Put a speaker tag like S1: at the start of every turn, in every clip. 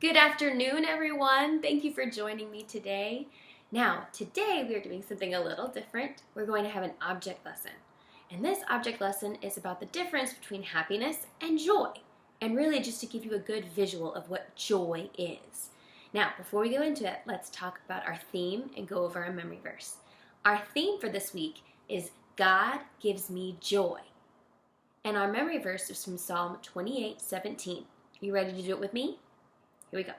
S1: Good afternoon, everyone. Thank you for joining me today. Now, today we are doing something a little different. We're going to have an object lesson. And this object lesson is about the difference between happiness and joy, and really just to give you a good visual of what joy is. Now, before we go into it, let's talk about our theme and go over our memory verse. Our theme for this week is God gives me joy. And our memory verse is from Psalm 28:17. You ready to do it with me? Here we go.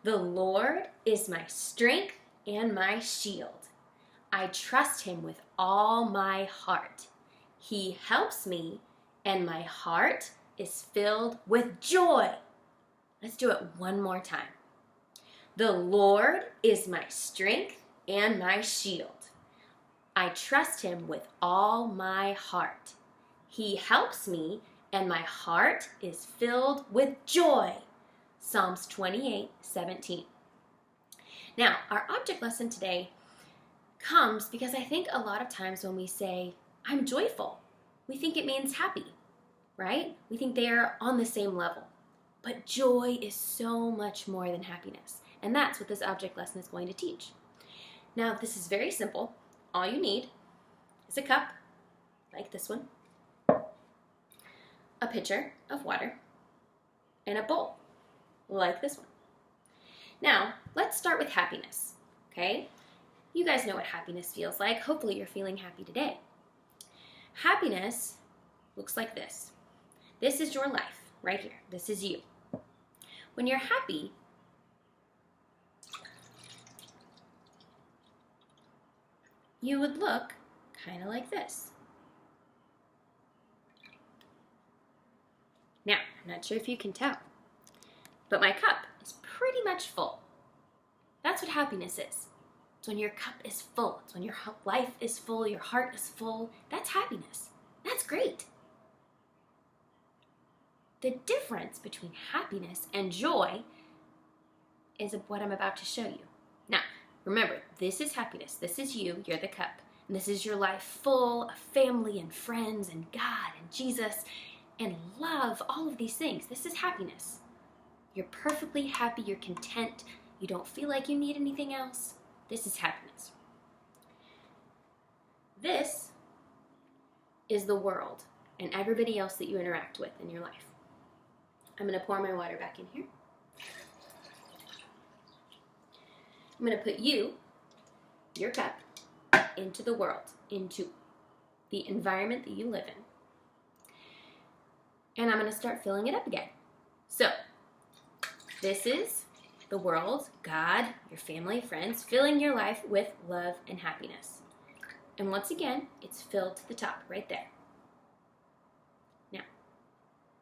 S1: The Lord is my strength and my shield. I trust him with all my heart. He helps me, and my heart is filled with joy. Let's do it one more time. The Lord is my strength and my shield. I trust him with all my heart. He helps me, and my heart is filled with joy. Psalms 28:17. Now, our object lesson today comes because I think a lot of times when we say, I'm joyful, we think it means happy, right? We think they are on the same level. But joy is so much more than happiness. And that's what this object lesson is going to teach. Now, this is very simple. All you need is a cup, like this one, a pitcher of water, and a bowl, like this one. Now, let's start with happiness, okay? You guys know what happiness feels like. Hopefully you're feeling happy today. Happiness looks like this. This is your life right here. This is you. When you're happy, you would look kind of like this. Now, I'm not sure if you can tell, but my cup is pretty much full. That's what happiness is. It's when your cup is full. It's when your life is full, your heart is full. That's happiness. That's great. The difference between happiness and joy is what I'm about to show you. Now, remember, this is happiness. This is you. You're the cup. And this is your life full of family and friends and God and Jesus and love, all of these things. This is happiness. You're perfectly happy, you're content, you don't feel like you need anything else. This is happiness. This is the world and everybody else that you interact with in your life. I'm going to pour my water back in here. I'm going to put you, your cup, into the world, into the environment that you live in. And I'm going to start filling it up again. So, this is the world, God, your family, friends, filling your life with love and happiness. And once again, it's filled to the top, right there. Now,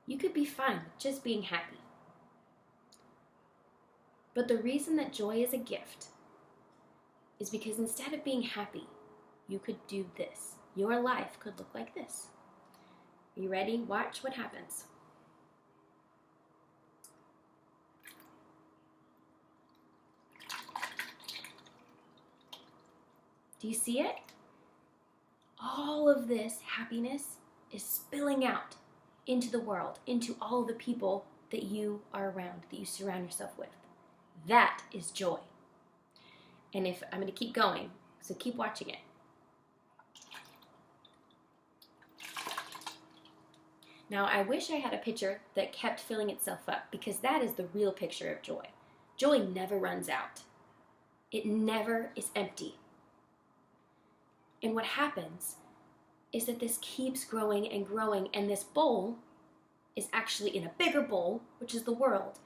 S1: you could be fine with just being happy. But the reason that joy is a gift is because instead of being happy, you could do this. Your life could look like this. Are you ready? Watch what happens. Do you see it? All of this happiness is spilling out into the world, into all the people that you are around, that you surround yourself with. That is joy. And if I'm going to keep going, so keep watching it. Now, I wish I had a picture that kept filling itself up, because that is the real picture of joy. Joy never runs out. It never is empty. And what happens is that this keeps growing and growing, and this bowl is actually in a bigger bowl, which is the world.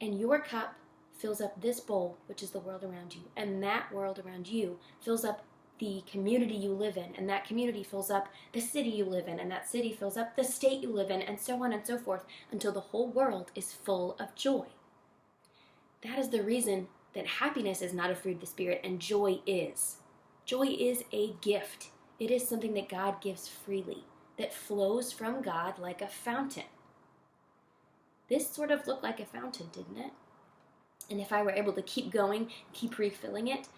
S1: And your cup fills up this bowl, which is the world around you. And that world around you fills up the community you live in, and that community fills up the city you live in, and that city fills up the state you live in, and so on and so forth, until the whole world is full of joy. That is the reason that happiness is not a fruit of the Spirit, and joy is. Joy is a gift. It is something that God gives freely, that flows from God like a fountain. This sort of looked like a fountain, didn't it? And if I were able to keep going, keep refilling it,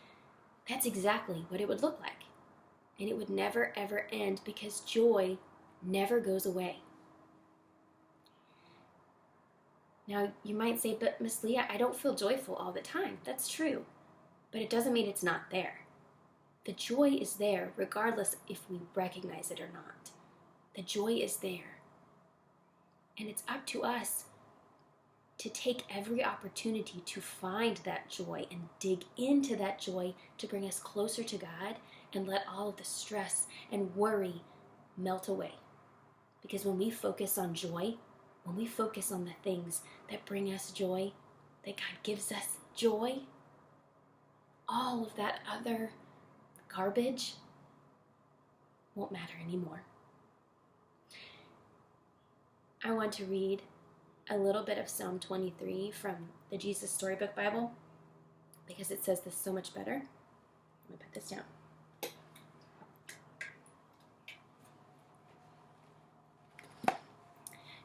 S1: that's exactly what it would look like. And it would never, ever end, because joy never goes away. Now, you might say, but Miss Leah, I don't feel joyful all the time. That's true, but it doesn't mean it's not there. The joy is there regardless if we recognize it or not. The joy is there. And it's up to us to take every opportunity to find that joy and dig into that joy to bring us closer to God and let all of the stress and worry melt away. Because when we focus on joy, when we focus on the things that bring us joy, that God gives us joy, all of that other garbage won't matter anymore. I want to read a little bit of Psalm 23 from the Jesus Storybook Bible because it says this so much better. Let me put this down.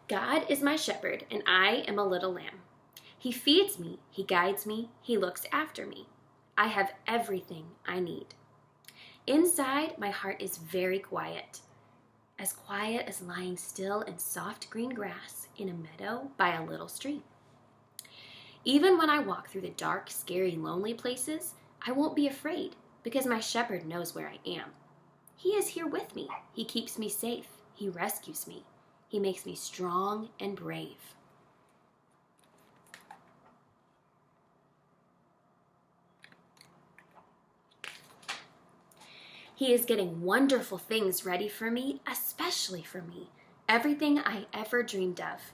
S1: God is my shepherd, and I am a little lamb. He feeds me, he guides me, he looks after me. I have everything I need. Inside, my heart is very quiet as lying still in soft green grass in a meadow by a little stream. Even when I walk through the dark, scary, lonely places, I won't be afraid because my shepherd knows where I am. He is here with me. He keeps me safe. He rescues me. He makes me strong and brave. He is getting wonderful things ready for me, especially for me. Everything I ever dreamed of.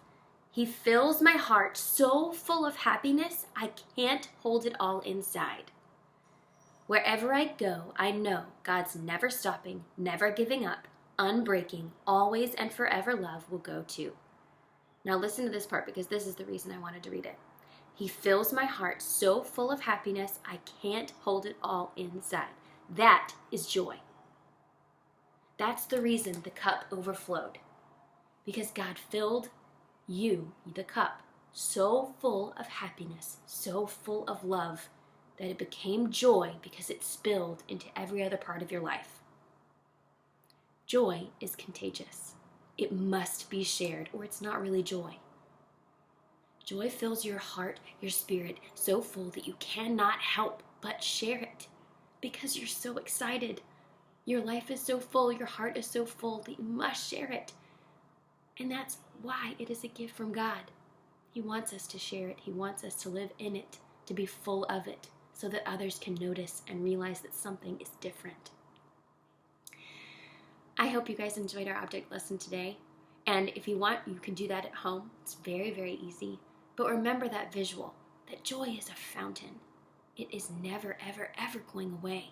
S1: He fills my heart so full of happiness, I can't hold it all inside. Wherever I go, I know God's never stopping, never giving up, unbreaking, always and forever love will go too. Now listen to this part because this is the reason I wanted to read it. He fills my heart so full of happiness, I can't hold it all inside. That is joy. That's the reason the cup overflowed. Because God filled you, the cup, so full of happiness, so full of love, that it became joy because it spilled into every other part of your life. Joy is contagious. It must be shared, or it's not really joy. Joy fills your heart, your spirit, so full that you cannot help but share it because you're so excited. Your life is so full, your heart is so full that you must share it. And that's why it is a gift from God. He wants us to share it. He wants us to live in it, to be full of it, so that others can notice and realize that something is different. I hope you guys enjoyed our object lesson today. And if you want, you can do that at home. It's very, very easy. But remember that visual, that joy is a fountain. It is never, ever, ever going away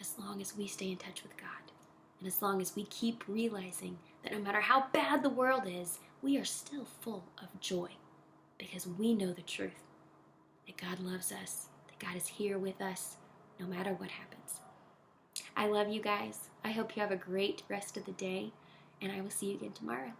S1: as long as we stay in touch with God. And as long as we keep realizing that no matter how bad the world is, we are still full of joy because we know the truth, that God loves us, that God is here with us no matter what happens. I love you guys. I hope you have a great rest of the day, and I will see you again tomorrow.